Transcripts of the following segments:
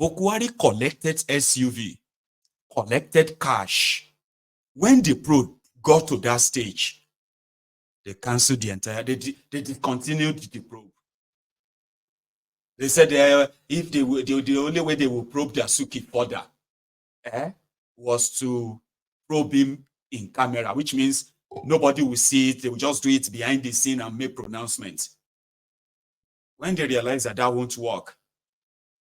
Buhari collected SUV, collected cash. When the probe got to that stage, they canceled the entire, they discontinued the probe. They said if they will, the only way they will probe Dasuki further was to probe him in camera, which means nobody will see it. They will just do it behind the scene and make pronouncements. When they realized that that won't work,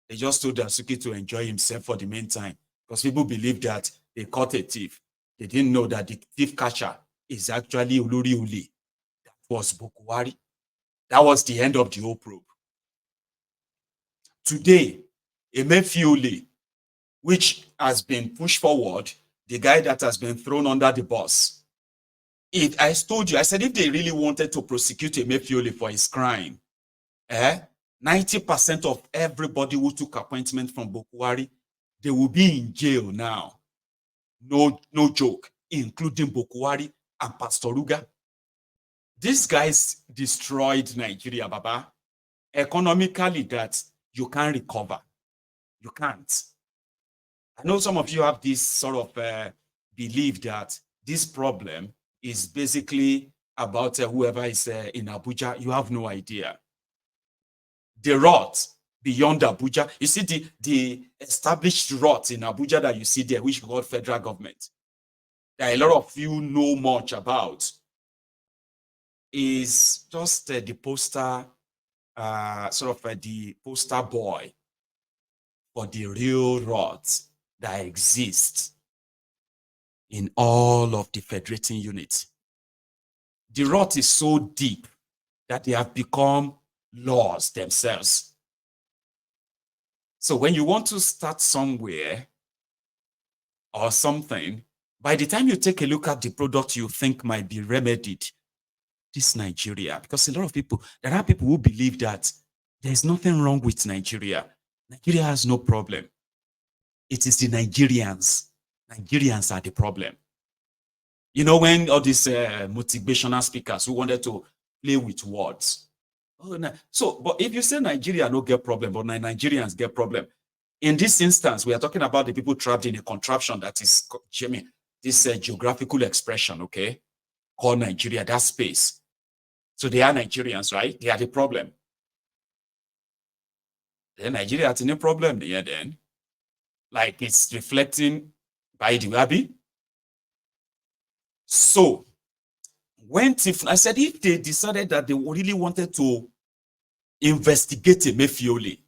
they just told Dasuki to enjoy himself for the meantime, because people believe that they caught a thief. They didn't know that the thief catcher is actually Olori Uli. That was Buhari. That was the end of the whole probe. Today, Emefiole, which has been pushed forward, the guy that has been thrown under the bus. I told you, I said, if they really wanted to prosecute Emefiole for his crime, 90% of everybody who took appointment from Buhari, they will be in jail now. No joke, including Buhari and Pastor Ruga. These guys destroyed Nigeria, Baba. Economically, that you can't recover. You can't. I know some of you have this sort of belief that this problem is basically about whoever is in Abuja. You have no idea. The rot beyond Abuja, you see the established rot in Abuja that you see there, which we call federal government, that a lot of you know much about, is just the poster, the poster boy for the real rot that exists in all of the federating units. The rot is so deep that they have become laws themselves. So when you want to start somewhere or something, by the time you take a look at the product you think might be remedied, this Nigeria, because a lot of people, there are people who believe that there's nothing wrong with Nigeria. Nigeria has no problem. It is the Nigerians. Nigerians are the problem. You know, when all these motivational speakers who wanted to play with words. Oh, no. So, but if you say Nigeria no get problem, but Nigerians get problem. In this instance, we are talking about the people trapped in a contraption that is, this geographical expression, okay, called Nigeria, that space. So they are Nigerians, right? They are the problem. Then Nigeria has no problem here then. Like it's reflecting by the Wabi. So when I said if they decided that they really wanted to investigate Emefiole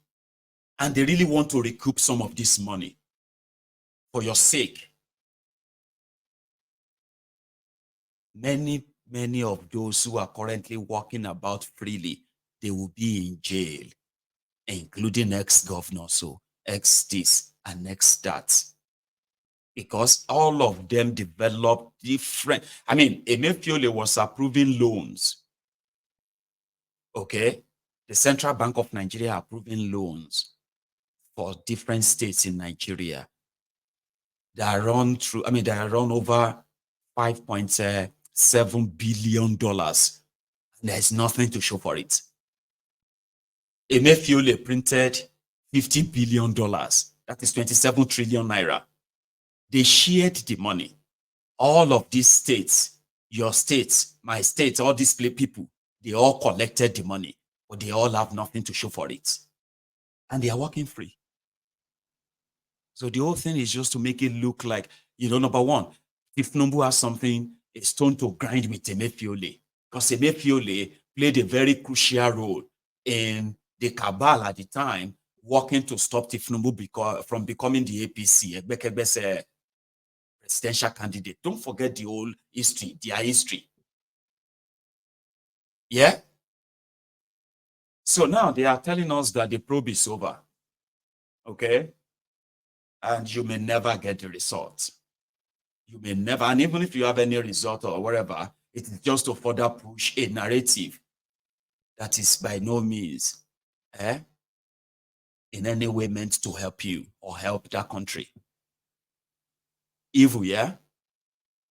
and they really want to recoup some of this money for your sake, many of those who are currently walking about freely, they will be in jail, including ex-governors, so ex-this and ex-that. Because all of them developed different. I mean, Emefiole was approving loans. Okay? The Central Bank of Nigeria approving loans for different states in Nigeria. They are run through, they are run over $5.7 billion. There's nothing to show for it. Emefiole printed $50 billion. That is 27 trillion naira. They shared the money. All of these states, your states, my states, all these people, they all collected the money, but they all have nothing to show for it. And they are working free. So the whole thing is just to make it look like, number one, if Tinubu has something, a stone to grind with Emefiole, because Emefiole played a very crucial role in the cabal at the time, working to stop Tinubu from becoming the APC, presidential candidate. Don't forget the whole history, their history. Yeah? So now they are telling us that the probe is over. Okay? And you may never get the result. You may never, and even if you have any result or whatever, it is just to further push a narrative that is by no means in any way meant to help you or help that country. Evil, yeah?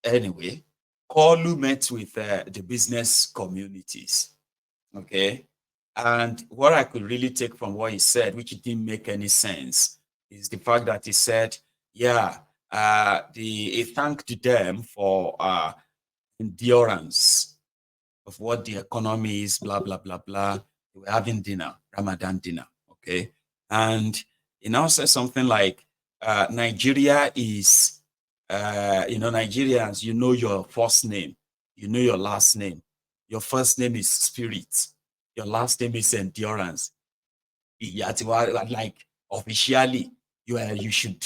Anyway, Kalu met with the business communities, okay? And what I could really take from what he said, which didn't make any sense, is the fact that he said, yeah, he thanked them for endurance of what the economy is, blah, blah, blah, blah. They were having dinner, Ramadan dinner, okay? And he now said something like, Nigeria is, Nigerians, you know your first name, you know your last name. Your first name is spirit. Your last name is endurance. Like, officially, you should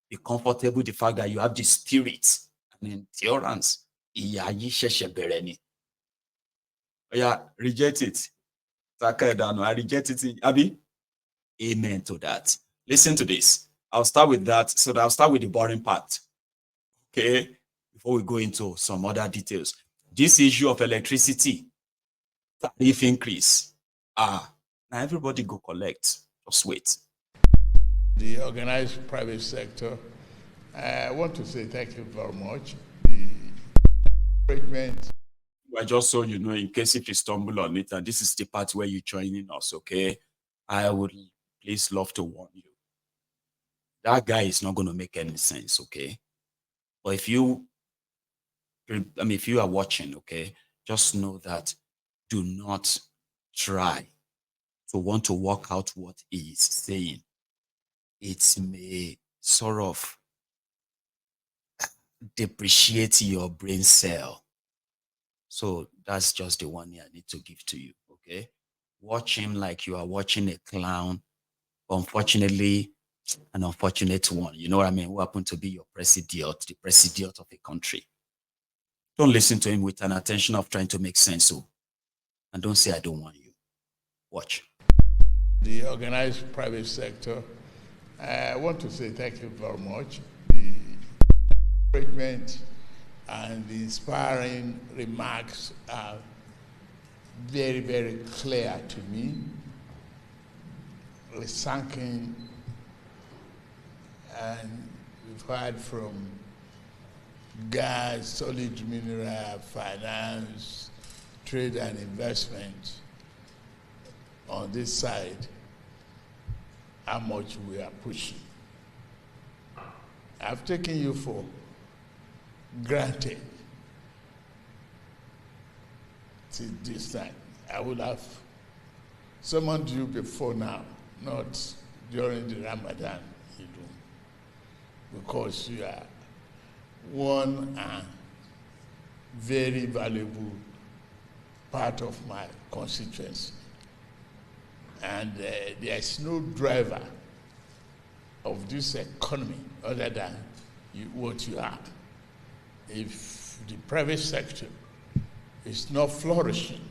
be comfortable with the fact that you have the spirit and endurance. Yeah, reject it. I reject it. Abi, amen to that. Listen to this. I'll start with that. So I'll start with the boring part. Okay. Before we go into some other details. This issue of electricity, tariff increase. Now everybody go collect. Just wait. The organized private sector, I want to say thank you very much. The encouragement. Well, just so you know, in case if you stumble on it, and this is the part where you're joining us, okay? I would please love to warn you. That guy is not going to make any sense, okay? But if you are watching, okay, just know that do not try to want to work out what he is saying. It may sort of depreciate your brain cell. So that's just the one I need to give to you, okay? Watch him like you are watching a clown. Unfortunately, an unfortunate one. You know what I mean? Who happened to be your president, the president of a country. Don't listen to him with an attention of trying to make sense. And don't say I don't want you. Watch. The organized private sector, I want to say thank you very much. The encouragement and the inspiring remarks are very, very clear to me. Thanking, and we've heard from gas, solid mineral, finance, trade and investment on this side, how much we are pushing. I've taken you for granted till this time. I would have summoned you before now, not during the Ramadan, because you are one very valuable part of my constituency. And there's no driver of this economy other than what you are. If the private sector is not flourishing,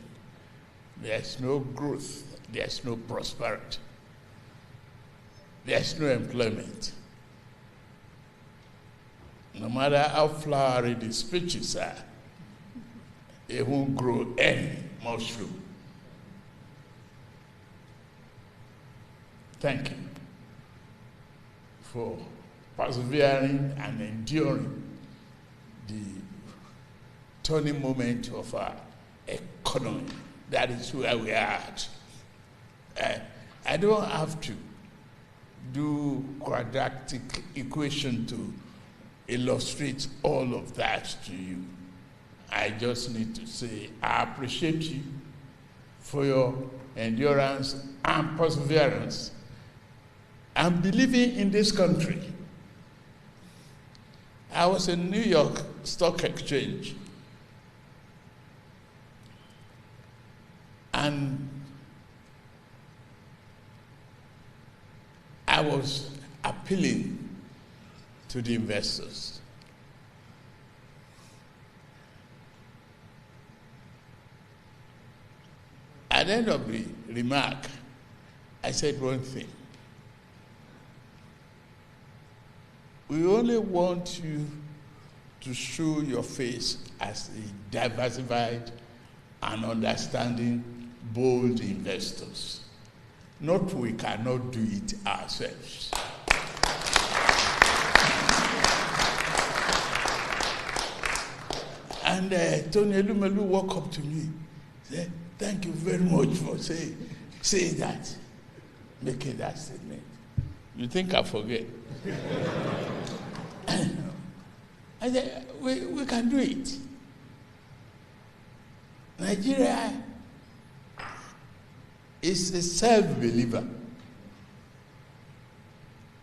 there's no growth, there's no prosperity, there's no employment. No matter how flowery the speeches are, it won't grow any mushroom. Thank you for persevering and enduring the turning moment of our economy. That is where we are at. I don't have to do quadratic equation to illustrate all of that to you. I just need to say I appreciate you for your endurance and perseverance and believing in this country. I was in New York Stock Exchange, and I was appealing to the investors. At the end of the remark, I said one thing. We only want you to show your face as a diversified and understanding, bold investors. Not we cannot do it ourselves. And Tony Elumelu walked up to me, said, "Thank you very much for saying that, making that statement." You think I forget? I said, we can do it. Nigeria is a self-believer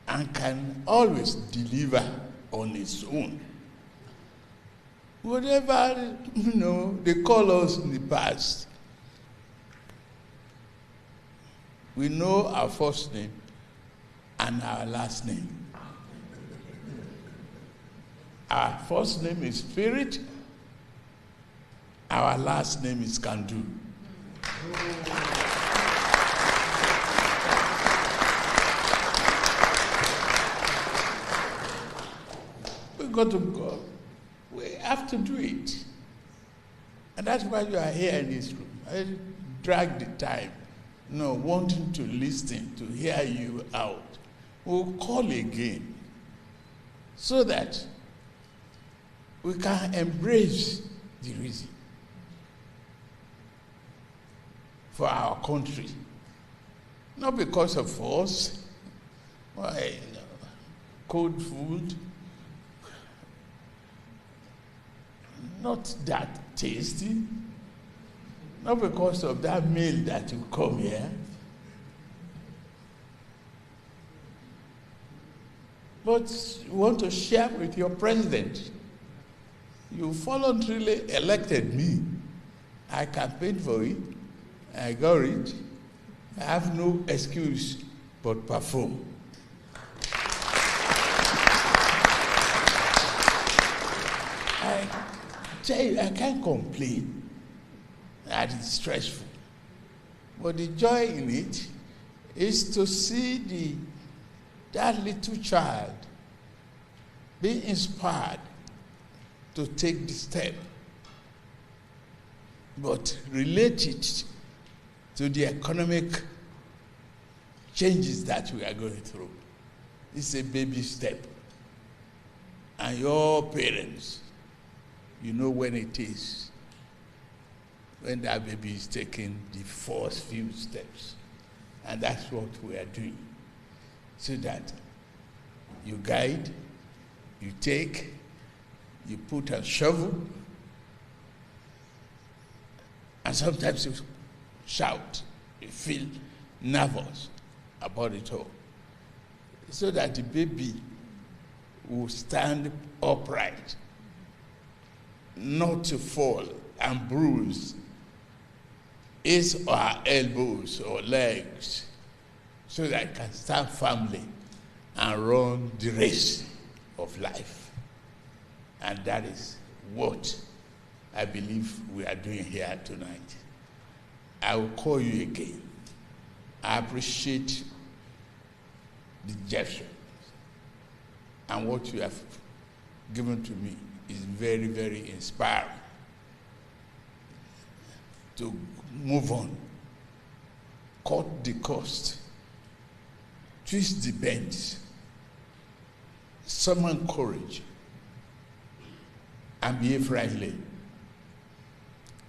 and can always deliver on its own. Whatever, they call us in the past, we know our first name and our last name. Our first name is Spirit, our last name is Kandu. We got to go. We have to do it. And that's why you are here in this room. I drag the time, wanting to listen, to hear you out. We'll call again so that we can embrace the reason for our country. Not because of us, cold food, not that tasty, not because of that meal that you come here, but you want to share with your president. You voluntarily elected me. I campaigned for it. I got it. I have no excuse but perform. I tell you, I can't complain that it's stressful. But the joy in it is to see that little child be inspired to take the step, but relate it to the economic changes that we are going through. It's a baby step. And your parents, you know when it is, when that baby is taking the first few steps. And that's what we are doing. So that you guide, you take, you put a shovel, and sometimes you shout, you feel nervous about it all. So that the baby will stand upright, not to fall and bruise his or her elbows or legs, so that it can stand firmly and run the race of life. And that is what I believe we are doing here tonight. I will call you again. I appreciate the gesture. And what you have given to me is very, very inspiring to move on, cut the cost, twist the bends, summon courage, and behave rightly.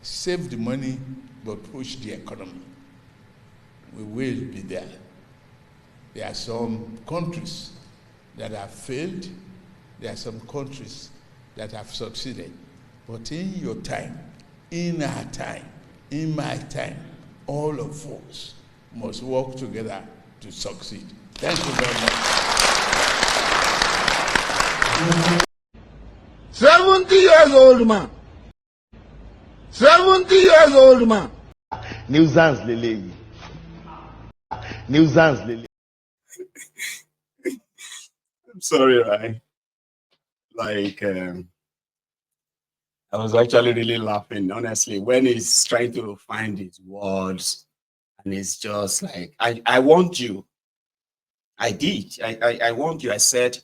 Save the money, but push the economy. We will be there. There are some countries that have failed. There are some countries that have succeeded. But in your time, in our time, in my time, all of us must work together to succeed. Thank you very much. 70 years old man. 70 years old man. Nuisance Lele. Nuisance Lele. I'm sorry, right? Like, I was actually really laughing, honestly, when he's trying to find his words, and it's just like, I want you. I did. I want you. I said,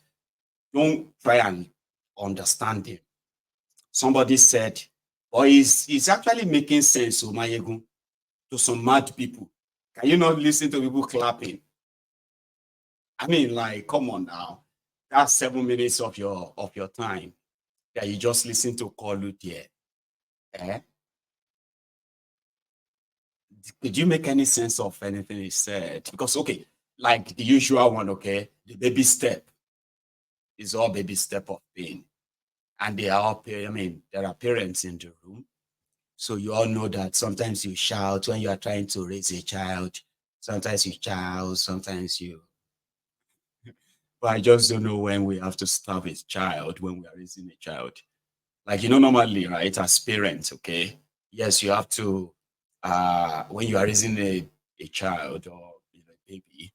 don't try and understand him. Somebody said, or he's actually making sense, Omayegu, to some mad people. Can you not listen to people clapping? I mean, like, come on now. That's 7 minutes of your time that you just listen to Kolu there. Eh? Did you make any sense of anything he said? Because, okay, like the usual one, okay? The baby step is all baby step of pain. And they are all, I mean, there are parents in the room. So you all know that sometimes you shout when you are trying to raise a child. Sometimes you shout, sometimes you. But I just don't know when we have to stop a child when we are raising a child. Like, normally, right, as parents, okay, yes, you have to, when you are raising a child or a baby,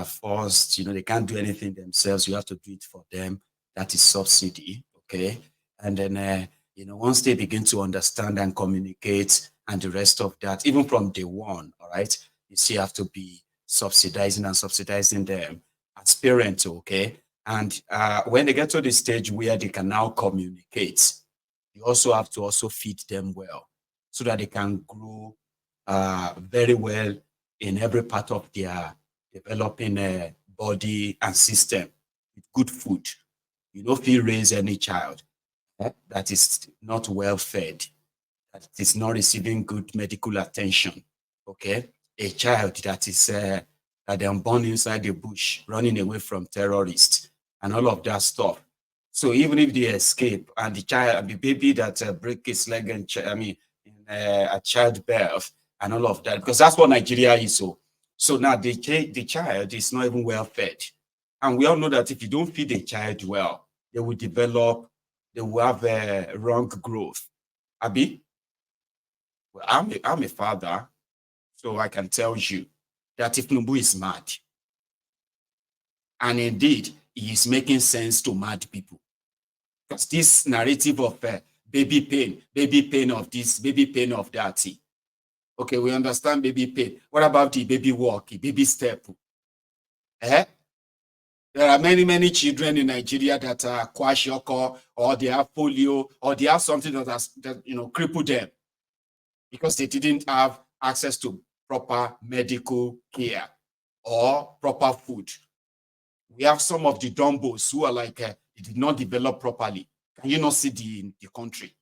first, they can't do anything themselves. You have to do it for them. That is subsidy, okay? And then, once they begin to understand and communicate and the rest of that, even from day one, all right, you still have to be subsidizing them as parents, okay? And when they get to the stage where they can now communicate, you also have to also feed them well so that they can grow very well in every part of their developing body and system with good food. You don't feel raise any child that is not well fed, that is not receiving good medical attention. Okay, a child that is that they are born inside the bush, running away from terrorists and all of that stuff. So even if they escape and the baby that break his leg and at childbirth and all of that, because that's what Nigeria is. So now the child is not even well fed, and we all know that if you don't feed a child well, they will have a wrong growth. Abi, well, I'm a father, so I can tell you that if Tinubu is mad, and indeed he is making sense to mad people, because this narrative of baby pain of this, baby pain of that. Okay, we understand baby pain. What about the baby walk, baby step? Eh? There are many children in Nigeria that are kwashiorkor, or they have polio, or they have something that crippled them because they didn't have access to proper medical care or proper food. We have some of the dumbos who are like they did not develop properly. Can you not see the country?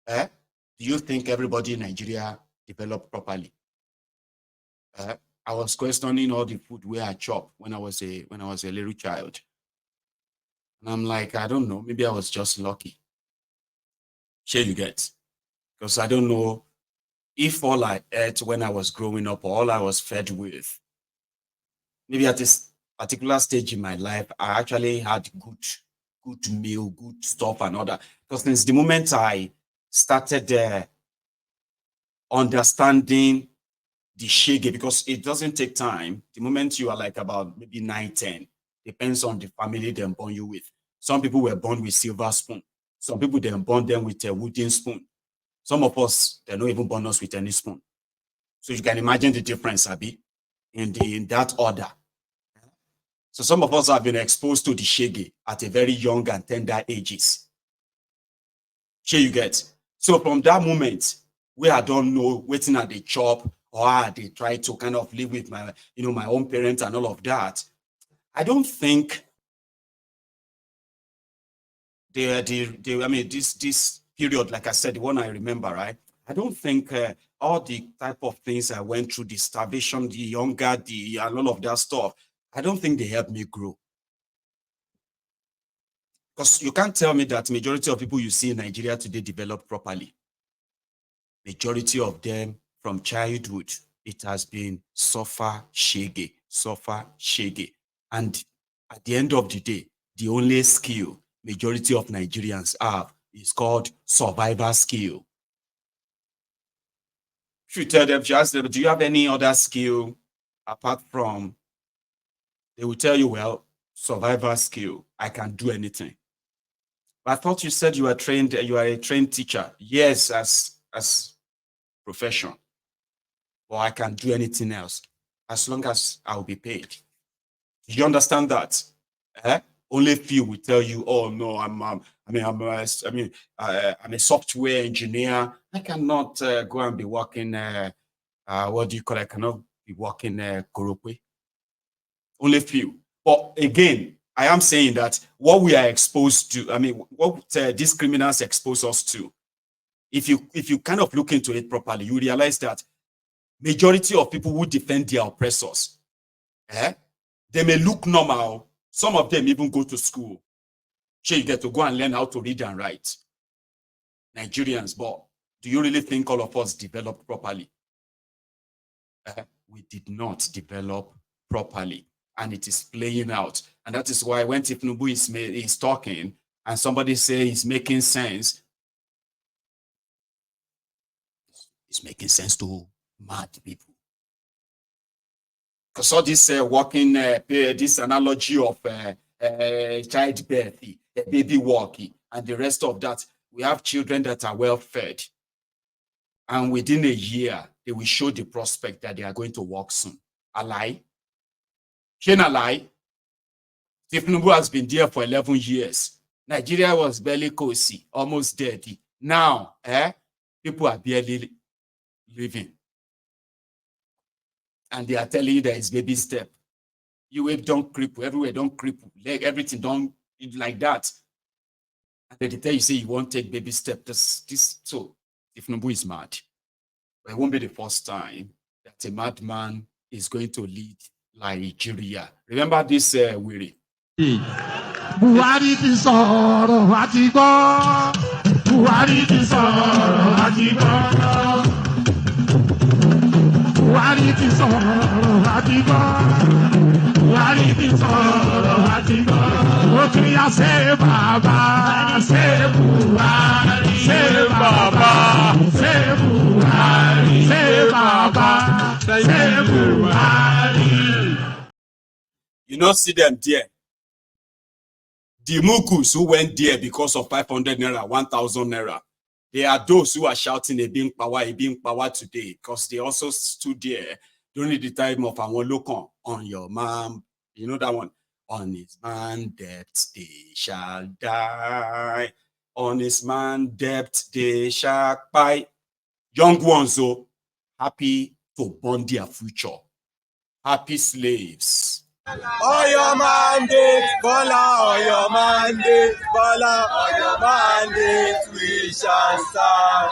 Do you think everybody in Nigeria developed properly? I was questioning all the food where I chop when I was a little child. And I'm like, I don't know, maybe I was just lucky. Sure you get. Because I don't know if all I ate when I was growing up or all I was fed with, maybe at this particular stage in my life, I actually had good meal, good stuff and all that. Because since the moment I started understanding the shege, because it doesn't take time. The moment you are like about maybe 9, 10, depends on the family they're born you with. Some people were born with silver spoon. Some people they born them with a wooden spoon. Some of us, they're not even born us with any spoon. So you can imagine the difference, Abi, in that order. So some of us have been exposed to the shege at a very young and tender ages. Sure you get. So from that moment, where I don't know waiting at the chop, or they try to kind of live with my own parents and all of that, I don't think this period, like I said, the one I remember, right? I don't think all the type of things I went through, the starvation, the hunger, and all of that stuff, I don't think they helped me grow. Because you can't tell me that majority of people you see in Nigeria today develop properly. Majority of them from childhood, it has been suffer shege. And at the end of the day, the only skill majority of Nigerians have is called survival skill. If you tell them, if you ask them, do you have any other skill apart from, they will tell you, well, survival skill, I can do anything. But I thought you said you are a trained teacher. Yes, as profession. Or I can do anything else as long as I'll be paid. Do you understand that? Only few will tell you, "Oh no, I'm a software engineer. I cannot go and be working. What do you call it? I cannot be working Korope." Only few. But again, I am saying that what we are exposed to, what these criminals expose us to, if you kind of look into it properly, you realize that majority of people who defend their oppressors, They may look normal. Some of them even go to school. Sure, you get to go and learn how to read and write. Nigerians, but do you really think all of us developed properly? We did not develop properly, and it is playing out. And that is why when Tinubu is talking and somebody say he's making sense, it's making sense to mad people. Because all this working, this analogy of childbirth, baby walking, and the rest of that, we have children that are well fed. And within a year, they will show the prospect that they are going to walk soon. A lie? Shane a lie? Tinubu has been there for 11 years. Nigeria was barely cozy, almost dead. Now, people are barely living. And they are telling you that it's baby step. You don't cripple, everywhere don't cripple, like everything don't like that. And then they tell you, say you won't take baby step. So Tinubu is mad. But it won't be the first time that a madman is going to lead Nigeria. Remember this, Wiri? Buhari ti sọ̀rọ̀ àti gbọ́. Buhari ti sọ̀rọ̀ àti gbọ́. Buhari ti sọ̀rọ̀ àti gbọ́. Buhari ti sọ̀rọ̀ àti gbọ́. Ó kiri ya ṣe bàbá, ṣe Buhari, ṣe bàbá, ṣe Buhari, ṣe bàbá, ṣe Buhari. You not see them there. The Mukus who went there because of 500 naira, 1,000 naira. They are those who are shouting a being power today, because they also stood there during the time of Awolokon on your mom. You know that one? On his man debt, they shall die. On his man debt, they shall buy. Young ones, so happy to burn their future. Happy slaves. Oyo mandate, Bola, Oyo mandate, Bola, Oyo mandate, we shall stand.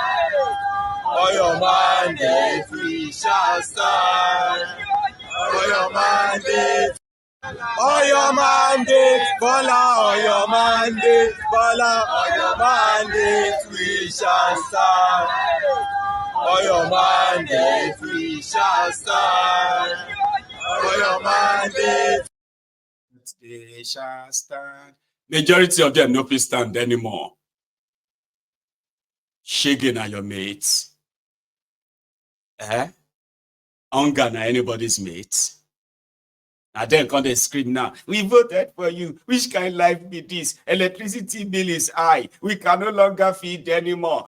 Oyo mandate, we shall stand. Oyo mandate, Oyo mandate, Bola, Oyo mandate, Bola, Oyo mandate, we shall stand. Oyo mandate, we shall stand. Oyo mandate, They shall stand. Majority of them no please stand anymore. Shaking are your mates. Hunger na anybody's mates. And then come they scream now. We voted for you. Which kind of life be this? Electricity bill is high. We can no longer feed anymore.